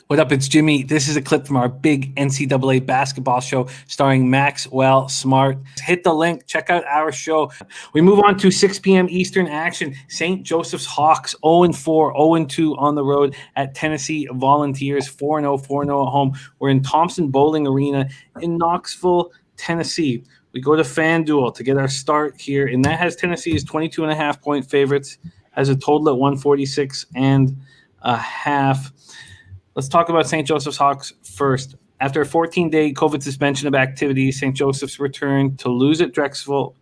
What up? It's Jimmy. This is a clip from our big NCAA basketball show starring Maxwell Smart. Hit the link. Check out our show. We move on to 6 p.m. Eastern action. St. Joseph's Hawks 0-4, 0-2 on the road at Tennessee Volunteers, 4-0, 4-0 at home. We're in Thompson-Boling Arena in Knoxville, Tennessee. We go to FanDuel to get our start here, and that has Tennessee as 22.5-point favorites, has a total at 146.5. Let's talk about St. Joseph's Hawks first. After a 14-day COVID suspension of activities, St. Joseph's returned to lose at Drexel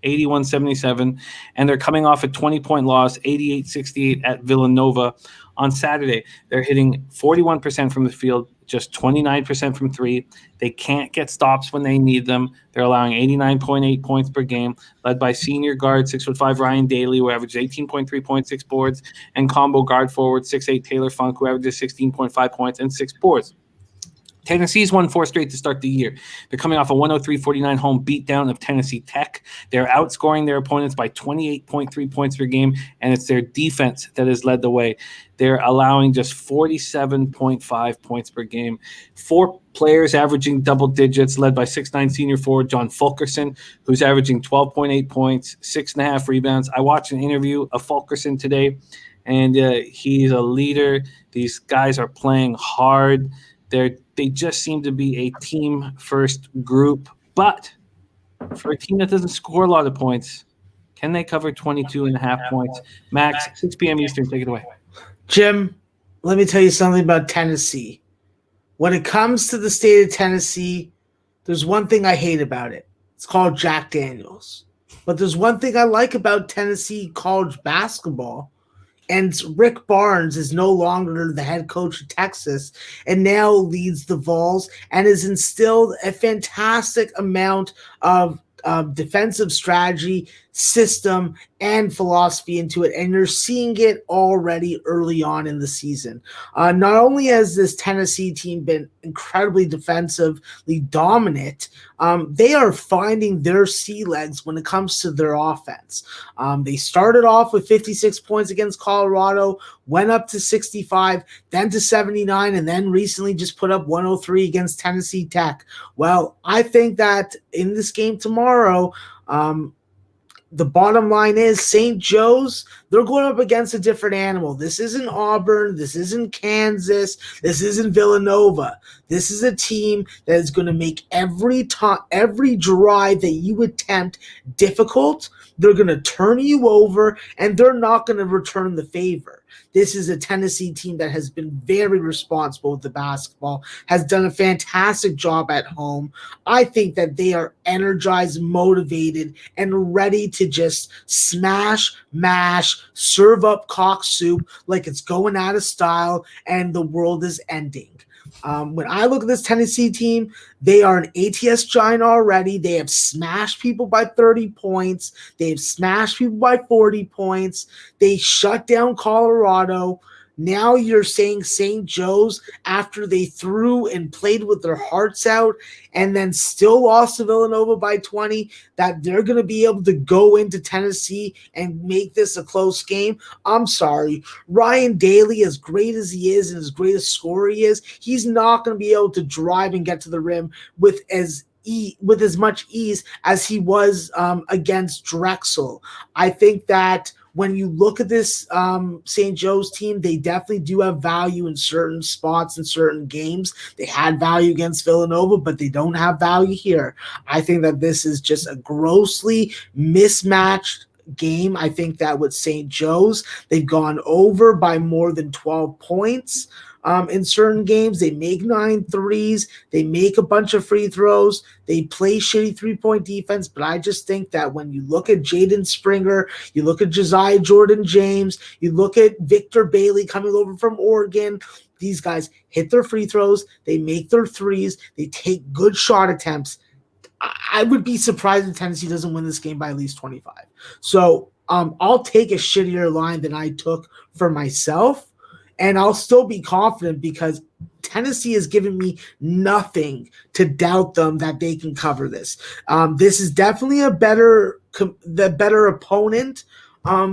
81-77, and they're coming off a 20-point loss, 88-68 at Villanova on Saturday. They're hitting 41% from the field, just 29% from three. They can't get stops when they need them. They're allowing 89.8 points per game, led by senior guard 6'5" Ryan Daly, who averages 18.3 points, 6 boards, and combo guard forward 6'8" Taylor Funk, who averages 16.5 points and 6 boards. Tennessee's won 4 straight to start the year. They're coming off a 103-49 home beatdown of Tennessee Tech. They're outscoring their opponents by 28.3 points per game, and it's their defense that has led the way. They're allowing just 47.5 points per game. 4 players averaging double digits, led by 6'9" senior forward John Fulkerson, who's averaging 12.8 points, 6.5 rebounds. I watched an interview of Fulkerson today, and he's a leader. These guys are playing hard. They just seem to be a team-first group. But for a team that doesn't score a lot of points, can they cover 22.5 points? Max, 6 p.m. Eastern, take it away. Jim, let me tell you something about Tennessee. When it comes to the state of Tennessee, there's one thing I hate about it. It's called Jack Daniels. But there's one thing I like about Tennessee college basketball, and Rick Barnes is no longer the head coach of Texas and now leads the Vols and has instilled a fantastic amount of defensive strategy, system, and philosophy into it, and you're seeing it already early on in the season. Not only has this Tennessee team been incredibly defensively dominant, they are finding their sea legs when it comes to their offense. They started off with 56 points against Colorado, went up to 65, then to 79, and then recently just put up 103 against Tennessee Tech. Well, I think that in this game tomorrow, the bottom line is St. Joe's, they're going up against a different animal. This isn't Auburn. This isn't Kansas. This isn't Villanova. This is a team that is going to make every drive that you attempt difficult. They're going to turn you over, and they're not going to return the favor. This is a Tennessee team that has been very responsible with the basketball, has done a fantastic job at home. I think that they are energized, motivated, and ready to just smash, mash, serve up cock soup like it's going out of style and the world is ending. When I look at this Tennessee team, they are an ATS giant already. They have smashed people by 30 points. They've smashed people by 40 points. They shut down Colorado. Now you're saying St. Joe's, after they threw and played with their hearts out and then still lost to Villanova by 20, that they're going to be able to go into Tennessee and make this a close game? I'm sorry. Ryan Daly, as great as he is and as great a scorer he is, he's not going to be able to drive and get to the rim with as much ease as he was against Drexel. I think that when you look at this St. Joe's team, they definitely do have value in certain spots in certain games. They had value against Villanova, but they don't have value here. I think that this is just a grossly mismatched game. I think that with St. Joe's, they've gone over by more than 12 points. In certain games, they make 9 threes, they make a bunch of free throws, they play shitty three-point defense, but I just think that when you look at Jaden Springer, you look at Josiah Jordan-James, you look at Victor Bailey coming over from Oregon, these guys hit their free throws, they make their threes, they take good shot attempts. I would be surprised if Tennessee doesn't win this game by at least 25. So I'll take a shittier line than I took for myself, and I'll still be confident because Tennessee has given me nothing to doubt them that they can cover this. This is definitely the better opponent.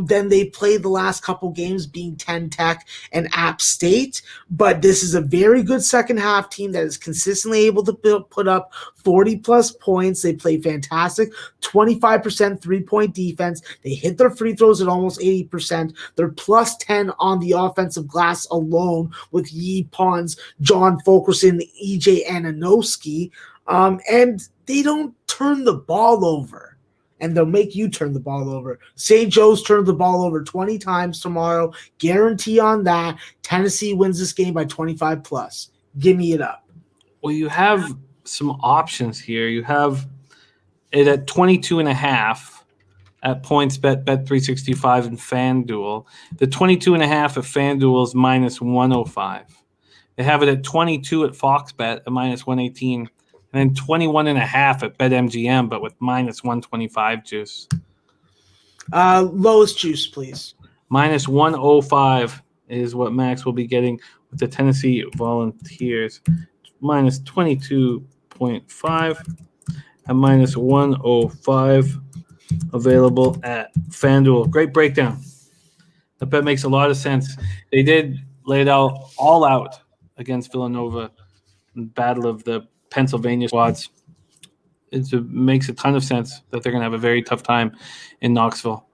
than they played the last couple games, being 10 Tech and App State. But this is a very good second half team that is consistently able to put up 40-plus points. They play fantastic, 25% three-point defense. They hit their free throws at almost 80%. They're plus 10 on the offensive glass alone with Yi Pons, John Fulkerson, EJ Ananoski. And they don't turn the ball over. And they'll make you turn the ball over. St. Joe's turned the ball over 20 times tomorrow. Guarantee on that. Tennessee wins this game by 25 plus. Give me it up. Well, you have some options here. You have it at 22.5 at PointsBet, Bet365, and FanDuel. The 22.5 at FanDuel is minus 105. They have it at 22 at FoxBet at minus 118. And then 21.5 at BetMGM, but with minus 125 juice. Lowest juice, please. Minus 105 is what Max will be getting with the Tennessee Volunteers. Minus 22.5 and minus 105 available at FanDuel. Great breakdown. The bet makes a lot of sense. They did lay it out all out against Villanova in Battle of the Pennsylvania squads. It makes a ton of sense that they're going to have a very tough time in Knoxville.